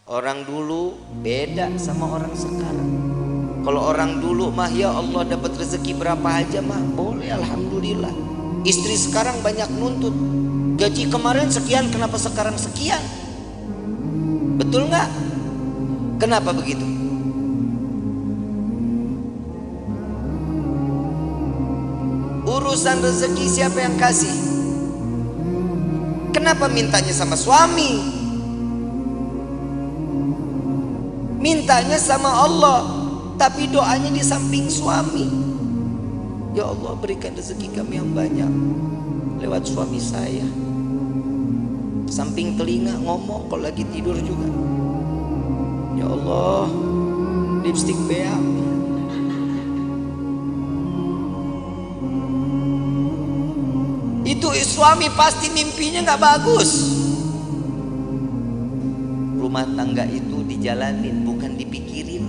Orang dulu beda sama orang sekarang. Kalau orang dulu mah ya Allah dapat rezeki berapa aja mah boleh, alhamdulillah. Istri sekarang banyak nuntut, gaji kemarin sekian, kenapa sekarang sekian? Betul nggak? Kenapa begitu? Urusan rezeki siapa yang kasih? Kenapa mintanya sama suami? Mintanya sama Allah, tapi doanya di samping suami. Ya Allah berikan rezeki kami yang banyak lewat suami saya. Samping telinga ngomong kalau lagi tidur juga. Ya Allah lipstik beak. Itu suami pasti mimpinya nggak bagus. Rumah tangga itu dijalanin bukan dipikirin.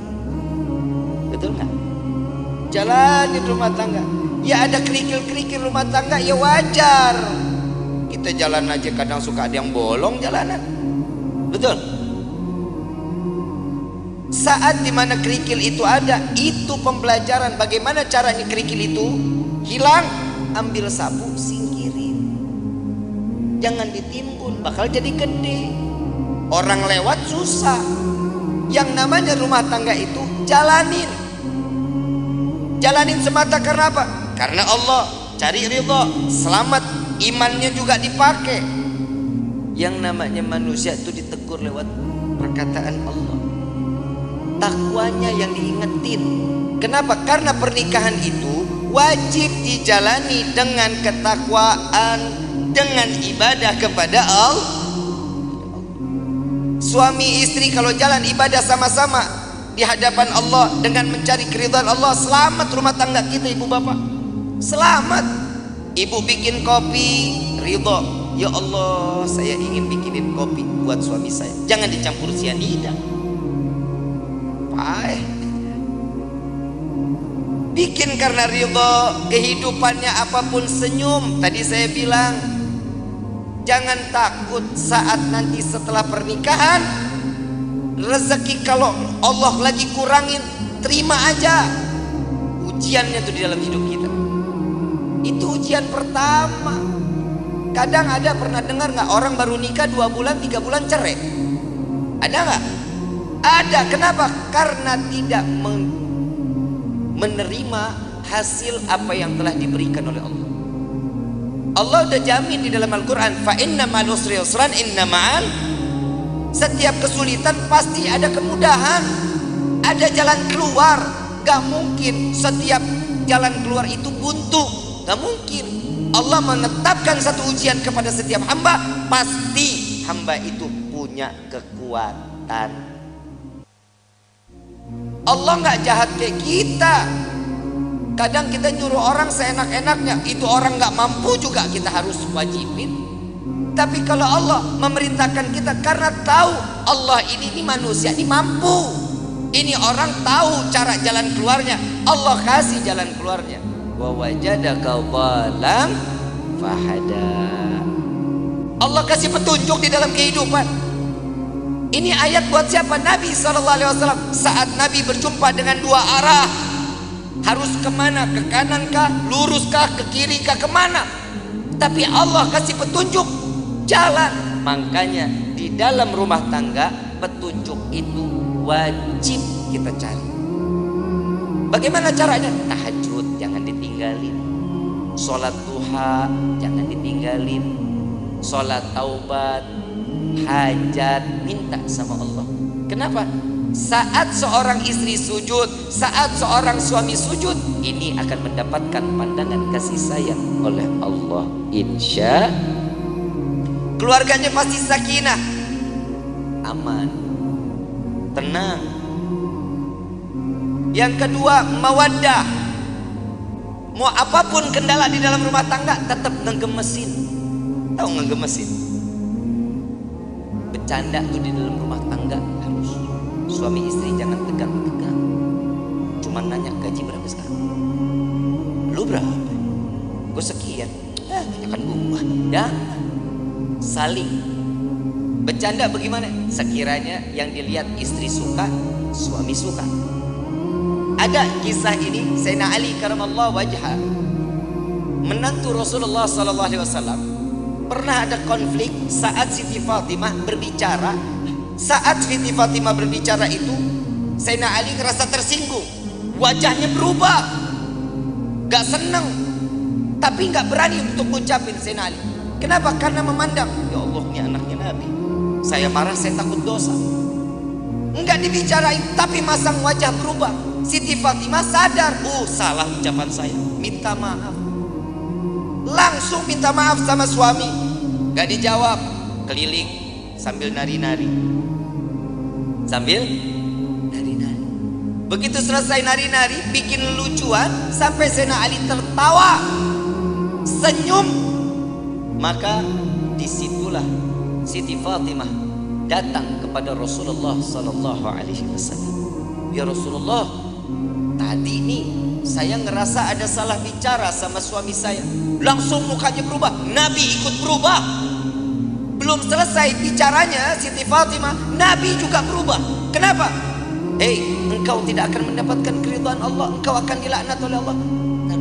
Betul nggak? Jalanin rumah tangga. Ya ada kerikil-kerikil rumah tangga ya wajar. Kita jalan aja kadang suka ada yang bolong jalanan. Betul? Saat dimana kerikil itu ada, itu pembelajaran bagaimana caranya kerikil itu hilang. Ambil sapu singkirin, jangan ditimbun, bakal jadi gede. Orang lewat susah. Yang namanya rumah tangga itu jalanin. Jalanin semata karena apa? Karena Allah, cari ridho, selamat, imannya juga dipakai. Yang namanya manusia itu ditegur lewat perkataan Allah. Takwanya yang diingetin. Kenapa? Karena pernikahan itu wajib dijalani dengan ketakwaan, dengan ibadah kepada Allah. Suami istri kalau jalan ibadah sama-sama di hadapan Allah dengan mencari keridhaan Allah, selamat rumah tangga kita ibu bapak. Selamat. Ibu bikin kopi, ridho. Ya Allah, saya ingin bikinin kopi buat suami saya. Jangan dicampur sianida. Pahit. Bikin karena ridho, kehidupannya apapun senyum. Tadi saya bilang, jangan takut saat nanti setelah pernikahan rezeki kalau Allah lagi kurangin, terima aja. Ujiannya tuh di dalam hidup kita. Itu ujian pertama. Kadang ada pernah dengar nggak orang baru nikah 2 bulan 3 bulan cerai? Ada nggak? Ada. Kenapa? Karena tidak menerima hasil apa yang telah diberikan oleh Allah. Allah udah jamin di dalam Al-Quran, fa inna ma'al usri yusran, inna ma'al, setiap kesulitan pasti ada kemudahan, ada jalan keluar. Gak mungkin setiap jalan keluar itu buntu, gak mungkin. Allah menetapkan satu ujian kepada setiap hamba, pasti hamba itu punya kekuatan. Allah gak jahat kayak kita. Kadang kita nyuruh orang seenak-enaknya, itu orang gak mampu juga kita harus wajibin. Tapi kalau Allah memerintahkan kita karena tahu Allah ini manusia, ini mampu. Ini orang tahu cara jalan keluarnya, Allah kasih jalan keluarnya. Wa wajadaka dhalam fahada. Allah kasih petunjuk di dalam kehidupan. Ini ayat buat siapa? Nabi SAW. Saat Nabi berjumpa dengan 2 arah, harus kemana? Ke kanan kah? Lurus kah? Ke kiri kah? Kemana? Tapi Allah kasih petunjuk jalan. Makanya di dalam rumah tangga petunjuk itu wajib kita cari. Bagaimana caranya? Tahajud jangan ditinggalin, sholat duha jangan ditinggalin, sholat taubat, hajat, minta sama Allah. Kenapa? Saat seorang istri sujud, saat seorang suami sujud, ini akan mendapatkan pandangan kasih sayang oleh Allah. Insya keluarganya pasti sakinah, aman, tenang. Yang kedua, mawaddah. Mau apapun kendala di dalam rumah tangga tetap ngegemesin. Tahu ngegemesin? Bercanda tuh di dalam rumah tangga harus. Suami istri jangan tegang-tegang. Cuma nanya gaji berapa sekarang? Lu berapa? Gue sekian. Tanyakan gua. Jangan. Saling Bercanda bagaimana? Sekiranya yang dilihat istri suka, suami suka. Ada kisah ini, Sayyidina Ali karamallahu wajhah, menantu Rasulullah sallallahu alaihi wasallam, pernah ada konflik saat Siti Fatimah berbicara. Saat Siti Fatimah berbicara itu, Sayyidina Ali ngerasa tersinggung. Wajahnya berubah, gak senang, tapi gak berani untuk ngucapin Sayyidina Ali. Kenapa? Karena memandang, ya Allah, ini anaknya Nabi, saya marah, saya takut dosa. Enggak dibicarain, tapi masang wajah berubah. Siti Fatimah sadar, oh salah ucapan saya, minta maaf. Langsung minta maaf sama suami. Gak dijawab, keliling sambil nari-nari. Sambil nari-nari. Begitu selesai nari-nari, bikin lucuan, sampai Sayyidina Ali tertawa, senyum. Maka disitulah Siti Fatimah datang kepada Rasulullah sallallahu alaihi wasallam. Ya Rasulullah, tadi nih saya ngerasa ada salah bicara sama suami saya. Langsung mukanya berubah, Nabi ikut berubah. Belum selesai bicaranya Siti Fatimah, Nabi juga berubah. Kenapa? Hei, engkau tidak akan mendapatkan keridhaan Allah, engkau akan dilaknat oleh Allah. Dan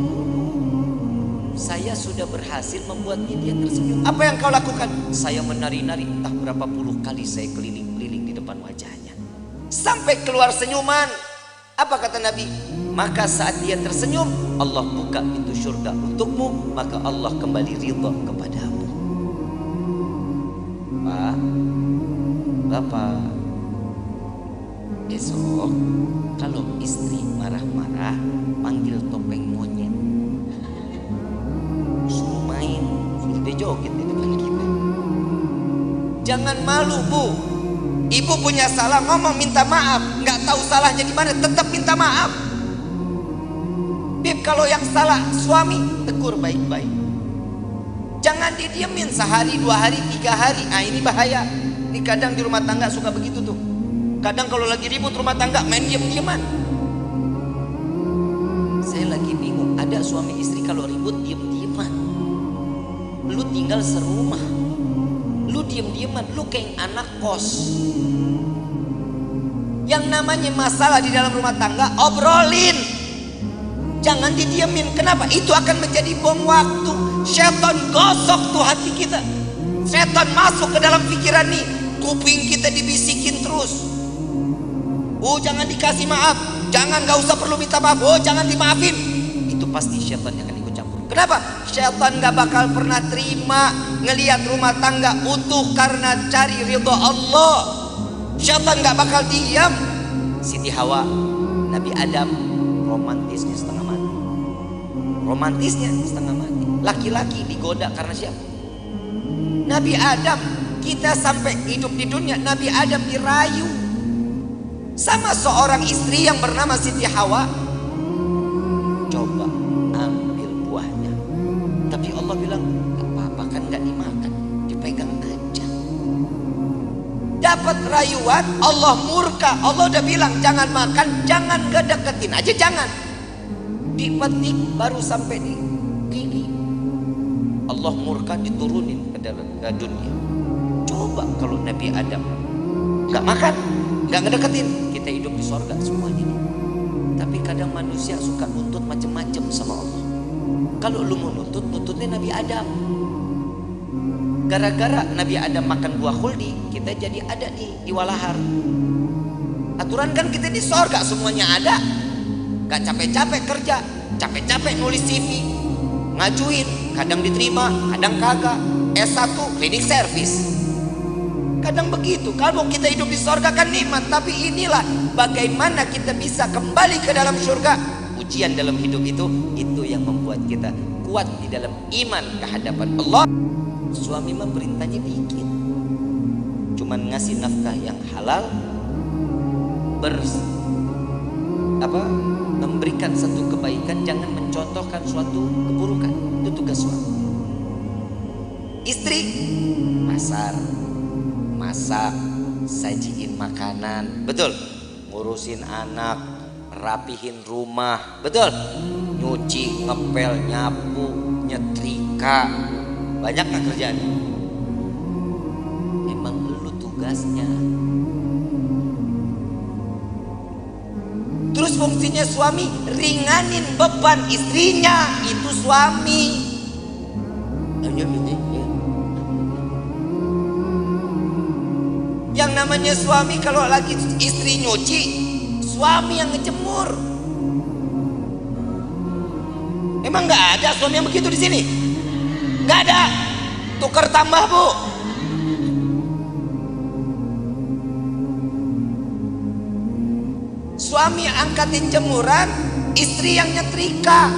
saya sudah berhasil membuatnya dia tersenyum. Apa yang kau lakukan? Saya menari-nari, entah berapa puluh kali saya keliling-keliling di depan wajahnya, sampai keluar senyuman. Apa kata Nabi? Maka saat dia tersenyum, Allah buka pintu surga untukmu, maka Allah kembali ridha kepadamu. Pak, Bapak, besok kalau istri marah-marah, panggil topeng monyet, suruh main, suruh dia joget di depan kita. Jangan malu, Bu. Ibu punya salah, ngomong minta maaf. Nggak tahu salahnya di mana, tetap minta maaf. Bib, kalau yang salah suami, tegur baik-baik. Jangan didiemin sehari, 2 hari, 3 hari. Ah, ini bahaya. Ini kadang di rumah tangga suka begitu tuh. Kadang kalau lagi ribut rumah tangga main diem-dieman. Saya lagi bingung, ada suami istri kalau ribut diem-dieman. Lu tinggal serumah, lu diem-dieman, lu kayak anak kos. Yang namanya masalah di dalam rumah tangga, obrolin. Jangan didiemin. Kenapa? Itu akan menjadi bom waktu. Setan gosok tuh hati kita. Setan masuk ke dalam pikiran nih. Kuping kita dibisikin terus. Oh, jangan dikasih maaf. Jangan, gak usah perlu minta maaf. Oh, jangan dimaafin. Itu pasti setan yang akan ikut campur. Kenapa? Setan gak bakal pernah terima ngelihat rumah tangga utuh karena cari ridha Allah. Setan gak bakal diam. Siti Hawa, Nabi Adam, romantisnya setengah mati. Romantisnya setengah mati. Laki-laki digoda karena siapa? Nabi Adam. Kita sampai hidup di dunia, Nabi Adam dirayu sama seorang istri yang bernama Siti Hawa. Coba ambil buahnya, tapi Allah bilang gak apa-apa, kan gak dimakan, dipegang aja. Dapat rayuan, Allah murka. Allah udah bilang jangan makan, jangan, gak deketin aja, jangan. Dipetik baru sampai di gigi, Allah murka, diturunin ke dalam dunia. Coba kalau Nabi Adam gak makan, gak ngedeketin, kita hidup di sorga semuanya nih. Tapi kadang manusia suka nuntut macem-macem sama Allah. Kalau lu mau nuntut, nuntutnya Nabi Adam. Gara-gara Nabi Adam makan buah khuldi, kita jadi ada di walahar. Aturan kan kita di sorga semuanya ada. Gak capek-capek kerja, capek-capek nulis CV, ngajuin, kadang diterima, kadang kagak. S1 klinik servis. Kadang begitu. Kalau kita hidup di sorga kan nikmat. Tapi inilah bagaimana kita bisa kembali ke dalam surga. Ujian dalam hidup itu yang membuat kita kuat di dalam iman kehadapan Allah. Suami mah perintahnya dikit, cuman ngasih nafkah yang halal, memberikan satu kebaikan, jangan mencontohkan suatu keburukan. Itu tugas suami. Istri masak, sajiin makanan, betul. Ngurusin anak, rapihin rumah, betul. Nyuci, ngepel, nyapu, nyetrika. Banyak gak kerjaan? Emang lu tugasnya. Terus fungsinya suami ringanin beban istrinya, itu suami. Yang namanya suami kalau lagi istri nyuci, suami yang ngejemur. Emang nggak ada suami yang begitu di sini? Nggak ada. Tukar tambah, Bu. Suami angkatin jemuran, istri yang nyetrika.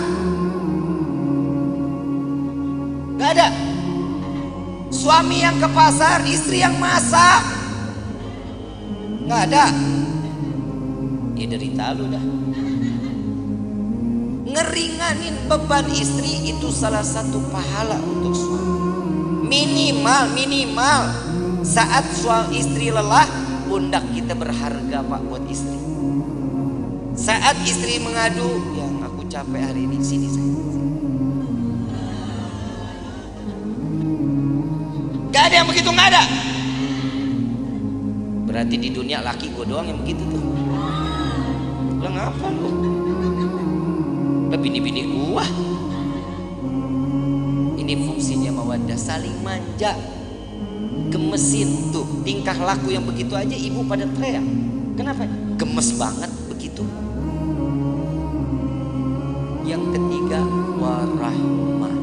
Nggak ada. Suami yang ke pasar, istri yang masak. Nggak ada. Ya derita lu dah. Ngeringanin beban istri itu salah satu pahala untuk suami. Minimal saat suami istri lelah, pundak kita berharga, Pak, buat istri. Saat istri mengadu, yang aku capek hari ini, sini saya. Gak ada yang begitu, gak ada. Berarti di dunia laki gue doang yang begitu tuh. Lo ngapa lu? Bini-bini gua. Ini fungsinya mawaddah, saling manja. Gemesin tuh, tingkah laku yang begitu aja ibu pada teriak. Kenapa? Gemes banget begitu. Yang ketiga, warahmah.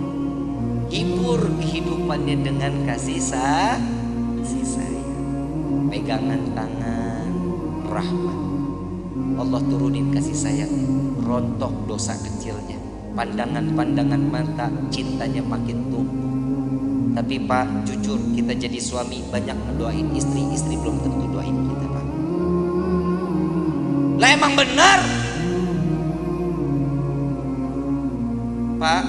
Hibur kehidupannya dengan kasih sayang. Pegangan tangan, rahmat. Allah turunin kasih sayangnya, rontok dosa kecilnya, pandangan-pandangan mata, cintanya makin tumbuh. Tapi Pak, jujur kita jadi suami banyak ngedoain istri, istri belum tentu doain kita, Pak. Lah emang benar, Pak.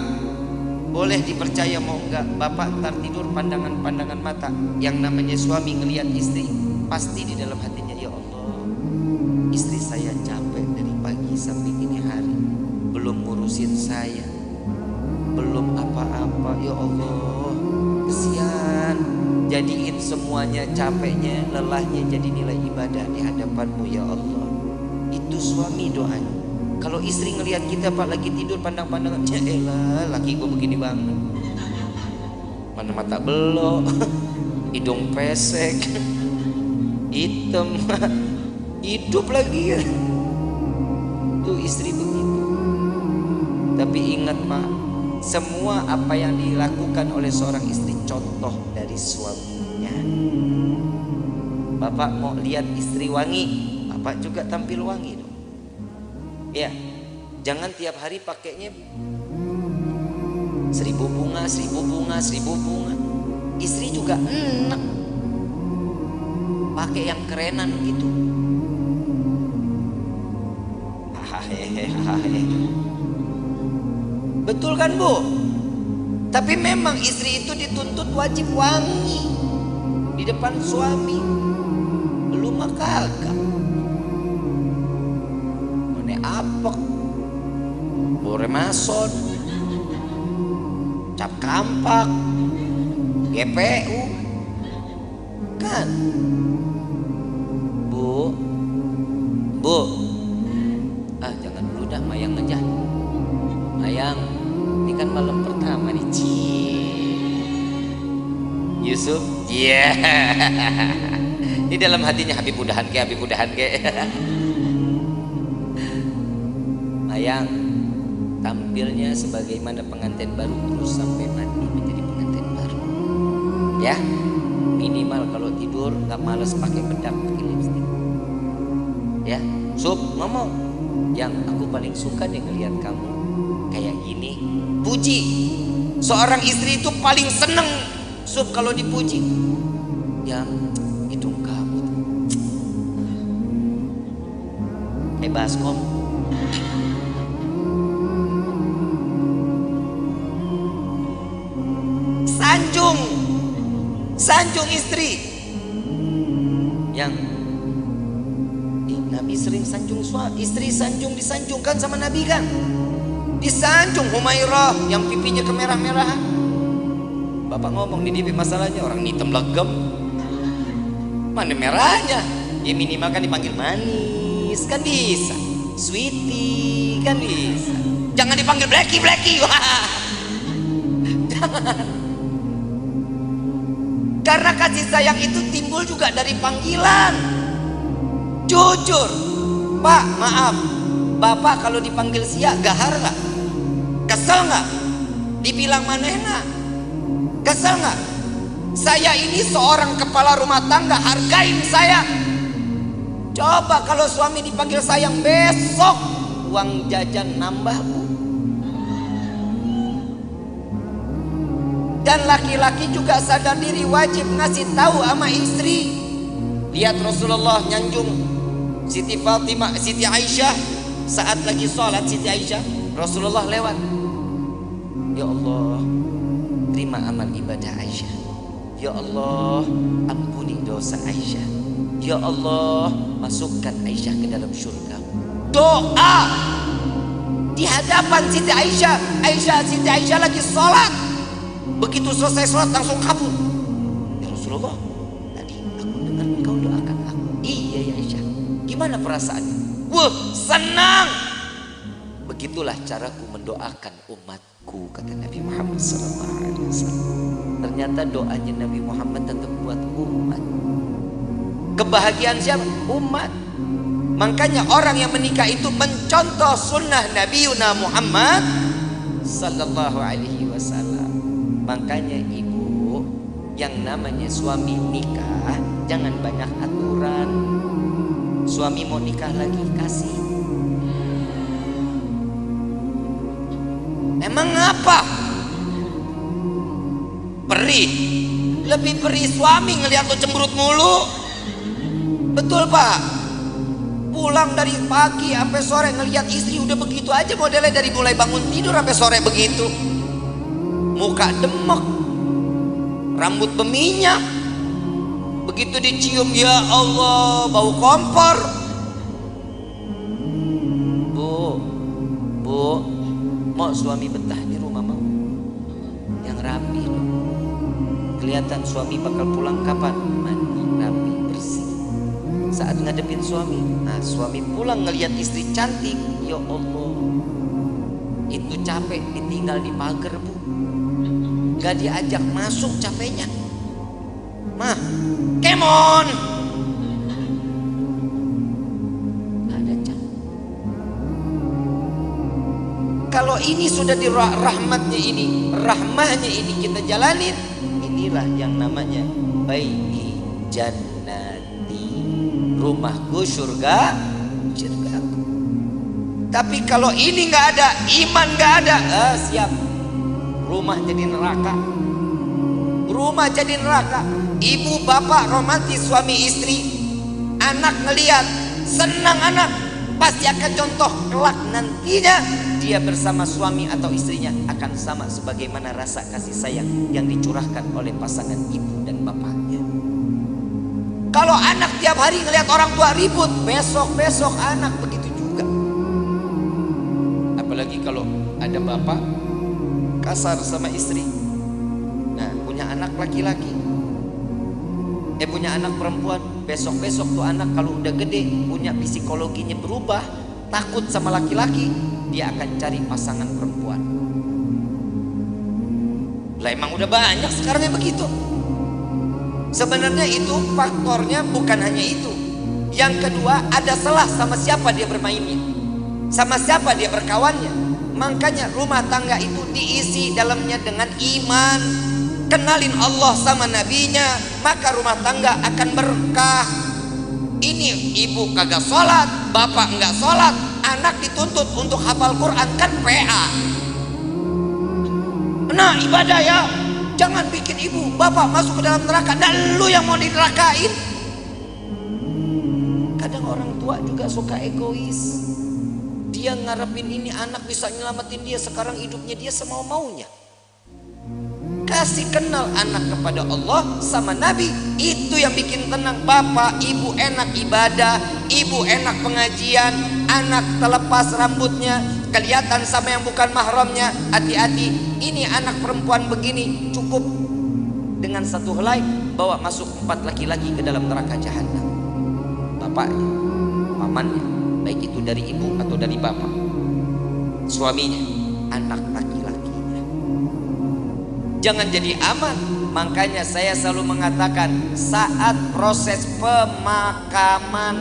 Boleh dipercaya mau enggak, Bapak ntar tidur pandangan-pandangan mata. Yang namanya suami ngelihat istri, pasti di dalam hatinya, ya Allah, istri saya capek dari pagi sampai dini hari, belum ngurusin saya, belum apa-apa, ya Allah, kesian. Jadiin semuanya, capeknya, lelahnya jadi nilai ibadah di hadapanmu, ya Allah. Itu suami doanya. Kalau istri ngelihat kita, Pak, lagi tidur pandang-pandangan, ya elah, laki gue begini banget, mana mata belok, hidung pesek, hitam, hidup lagi ya. Tuh istri begitu. Tapi ingat, Pak, semua apa yang dilakukan oleh seorang istri contoh dari suaminya. Bapak mau lihat istri wangi, Bapak juga tampil wangi dong. Ya, jangan tiap hari pakainya 1000 bunga, 1000 bunga, 1000 bunga. Istri juga enak pakai yang kerenan gitu. Betul kan, Bu? Tapi memang istri itu dituntut wajib wangi di depan suami. Belum mah kagak. Mane apek, bore mason, cap kampak, GPU, kan? Bu, jangan dulu dah, Mayang aja. Mayang, ini kan malam pertama nih, Yusuf, iya. Ini dalam hatinya Habib udahan ke. Mayang, tampilnya sebagaimana pengantin baru terus sampai mati menjadi pengantin baru. Ya, minimal kalau tidur nggak males pakai bedak, pakai lipstick. Ya, Sub, ngomong. Yang aku paling suka deh ngelihat kamu kayak gini. Puji. Seorang istri itu paling seneng, Sub, kalau dipuji. Yang hidung kamu kayak baskom. Sanjung istri. Yang Nabi sering sanjung istri, disanjungkan sama Nabi kan. Disanjung Humairah yang pipinya kemerah-merahan. Bapak ngomong di DP masalahnya orang hitam legem. Mana merahnya? Ya minimal kan dipanggil manis kan bisa, sweetie kan bisa. Jangan dipanggil Blacky Blacky. Wah. Jangan. Karena kasih sayang itu timbul juga dari panggilan. Jujur, Pak, maaf, Bapak kalau dipanggil Sia gahar nggak? Kesel nggak? Dibilang manehna? Kesel nggak? Saya ini seorang kepala rumah tangga, hargain saya. Coba kalau suami dipanggil sayang, besok uang jajan nambah, Bu. Dan laki-laki juga sadar diri, wajib ngasih tahu sama istri. Lihat Rasulullah nyanjung Siti Fatimah, Siti Aisyah saat lagi sholat. Siti Aisyah, Rasulullah lewat. Ya Allah, terima amal ibadah Aisyah. Ya Allah, ampuni dosa Aisyah. Ya Allah, masukkan Aisyah ke dalam surga. Doa di hadapan Siti Aisyah. Siti Aisyah lagi sholat. Begitu selesai sholat langsung kabur. Ya Rasulullah, tadi aku dengar engkau doakan aku. Iya ya Aisyah. Gimana perasaannya? Wah, senang. Begitulah caraku mendoakan umatku, kata Nabi Muhammad SAW. Ternyata doanya Nabi Muhammad tetap buat umat. Kebahagiaan siapa? Umat. Makanya orang yang menikah itu mencontoh sunnah Nabi Muhammad sallallahu alaihi wasallam. Makanya ibu, yang namanya suami nikah jangan banyak aturan. Suami mau nikah lagi, kasih. Emang apa? Perih. Lebih perih suami ngelihat lo cemberut mulu. Betul Pak? Pulang dari pagi sampai sore ngelihat istri udah begitu aja modelnya, dari mulai bangun tidur sampai sore begitu. Muka demek, rambut berminyak. Begitu dicium, ya Allah, bau kompor. Bu, mau suami betah di rumah mau? Yang rapi loh. Kelihatan suami bakal pulang kapan? Mandi, rapi, bersih. Saat ngadepin suami, nah suami pulang ngelihat istri cantik, ya Allah, itu capek ditinggal di pagar, Bu. Gak diajak masuk capeknya. Mah, kemon. Ada capek. Kalau ini sudah di rahmatnya ini, rahmahnya ini kita jalanin, inilah yang namanya baiti jannati, rumahku surga, surgaku. Tapi kalau ini nggak ada, iman nggak ada, siap, rumah jadi neraka. Rumah jadi neraka. Ibu bapak romantis suami istri, anak ngeliat senang, anak pasti akan contoh kelak nantinya dia bersama suami atau istrinya akan sama sebagaimana rasa kasih sayang yang dicurahkan oleh pasangan ibu dan bapaknya. Kalau anak tiap hari ngelihat orang tua ribut, besok anak begitu juga. Apalagi kalau ada bapak kasar sama istri. Nah, punya anak laki-laki, punya anak perempuan, besok tuh anak kalau udah gede punya psikologinya berubah, takut sama laki-laki, dia akan cari pasangan perempuan. Lah emang udah banyak sekarang yang begitu. Sebenarnya itu faktornya bukan hanya itu. Yang kedua, ada selah sama siapa dia bermainnya, sama siapa dia berkawannya. Makanya rumah tangga itu diisi dalamnya dengan iman, kenalin Allah sama nabinya, maka rumah tangga akan berkah. Ini ibu kagak sholat, bapak enggak sholat, anak dituntut untuk hafal Quran, kan PA. Nah ibadah ya, jangan bikin ibu bapak masuk ke dalam neraka dan lu yang mau dinerakain. Kadang orang tua juga suka egois. Dia ngarepin ini anak bisa nyelamatin dia, sekarang hidupnya dia semau-maunya. Kasih kenal anak kepada Allah sama Nabi, itu yang bikin tenang. Bapak ibu enak ibadah, ibu enak pengajian, anak terlepas rambutnya, kelihatan sama yang bukan mahramnya. Hati-hati, ini anak perempuan begini, cukup dengan satu helai bawa masuk 4 laki-laki ke dalam neraka jahanam. Bapaknya, pamannya, baik itu dari ibu atau dari bapak, suaminya, anak laki-lakinya. Jangan jadi aman. Makanya saya selalu mengatakan saat proses pemakaman,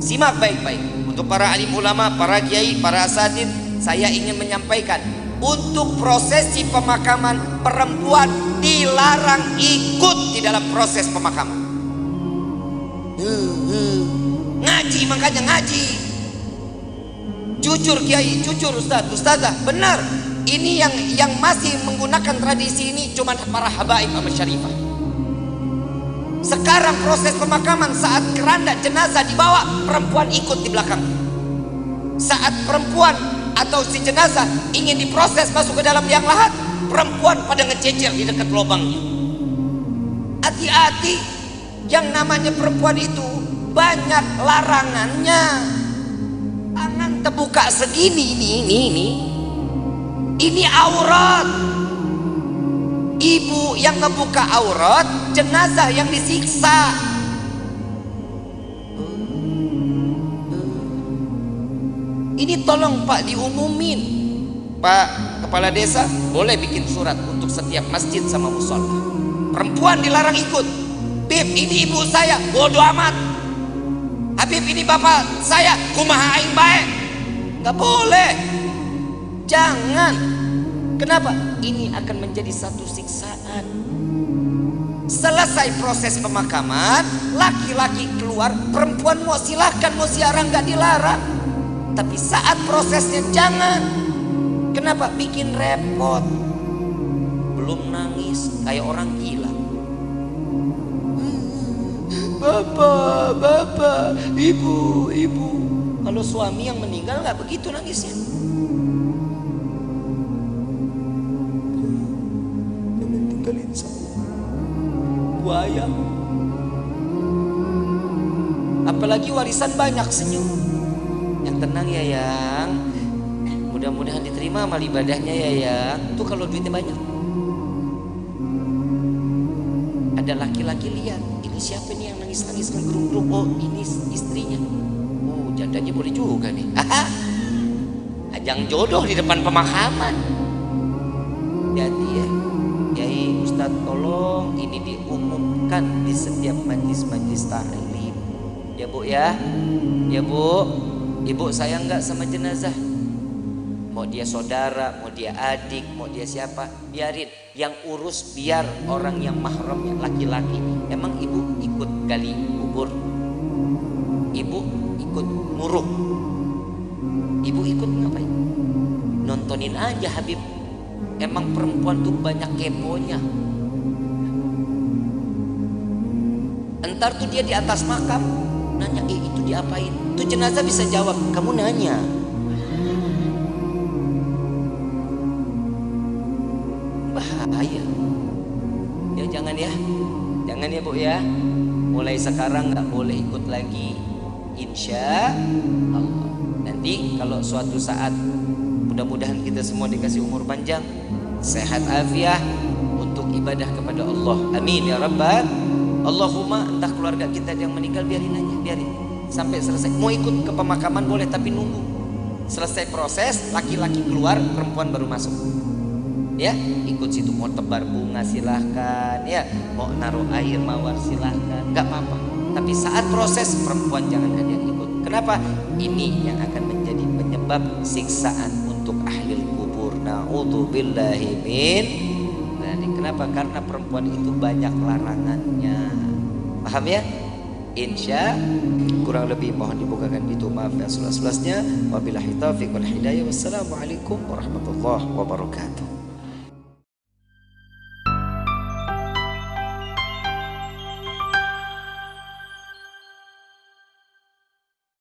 simak baik-baik. Untuk para alim ulama, para kiai, para asatid, saya ingin menyampaikan, untuk prosesi pemakaman perempuan dilarang ikut di dalam proses pemakaman. Ngaji, makanya ngaji. Jujur kiai, jujur ustazah, benar. Ini yang masih menggunakan tradisi ini cuma para habaib sama syarifah. Sekarang proses pemakaman saat keranda jenazah dibawa, perempuan ikut di belakang. Saat perempuan atau si jenazah ingin diproses masuk ke dalam liang lahat, perempuan pada ngececer di dekat lubangnya. Hati-hati, yang namanya perempuan itu banyak larangannya. Tangan terbuka segini, ini aurat. Ibu yang ngebuka aurat, jenazah yang disiksa. Ini tolong Pak diumumin. Pak Kepala Desa boleh bikin surat untuk setiap masjid sama musola. Perempuan dilarang ikut. Bib, ini ibu saya, bodoh amat. Habib, ini bapak saya, kumaha aing bae. Gak boleh. Jangan. Kenapa? Ini akan menjadi satu siksaan. Selesai proses pemakaman, laki-laki keluar, perempuan mau silahkan, mau ziarah, gak dilarang. Tapi saat prosesnya jangan. Kenapa? Bikin repot. Belum nangis kayak orang gila. Bapak, ibu. Kalau suami yang meninggal nggak begitu nangisnya. Jangan tinggalin saya, buaya. Apalagi warisan banyak, senyum. Yang tenang ya yang, mudah-mudahan diterima amal ibadahnya ya yang. Tuh kalau duitnya banyak. Ada laki-laki lihat, ini siapa nih yang nangis-nangis ngegerung-gerung? Oh, ini istrinya. Oh, jandanya boleh juga nih. Ajang jodoh di depan pemakaman. Jadi ya, Kiai Ustadz tolong ini diumumkan di setiap majlis-majlis ta'lim. Ya Bu ya. Ya Bu, ibu sayang nggak sama jenazah? Mau dia saudara, mau dia adik, mau dia siapa, biarin. Yang urus biar orang yang mahramnya laki-laki. Emang ibu ikut gali kubur? Ibu ikut nguruh? Ibu ikut ngapain? Nontonin aja Habib. Emang perempuan tuh banyak keponya. Entar tuh dia di atas makam nanya, itu diapain? Tuh jenazah bisa jawab, kamu nanya. Bahaya. Ya jangan ya Bu ya. Mulai sekarang nggak boleh ikut lagi, insya Allah. Nanti kalau suatu saat, mudah-mudahan kita semua dikasih umur panjang, sehat afiah untuk ibadah kepada Allah. Amin ya Rabbal. Allahumma, entah keluarga kita yang meninggal biarin aja, biarin sampai selesai. Mau ikut ke pemakaman boleh, tapi nunggu selesai proses, laki-laki keluar, perempuan baru masuk. Ya, ikut situ, mau tebar bunga silahkan, ya, mau naruh air mawar silahkan, nggak apa-apa. Tapi saat proses perempuan jangan ada yang ikut. Kenapa? Ini yang akan menjadi penyebab siksaan untuk ahli kubur. Na'udzubillahi min. Kenapa? Karena perempuan itu banyak larangannya. Paham ya? Insya kurang lebih mohon dibukakan pintu maaf dan seluas-luasnya. Wabillahi taufiq wal hidayah. Wassalamualaikum warahmatullahi wabarakatuh.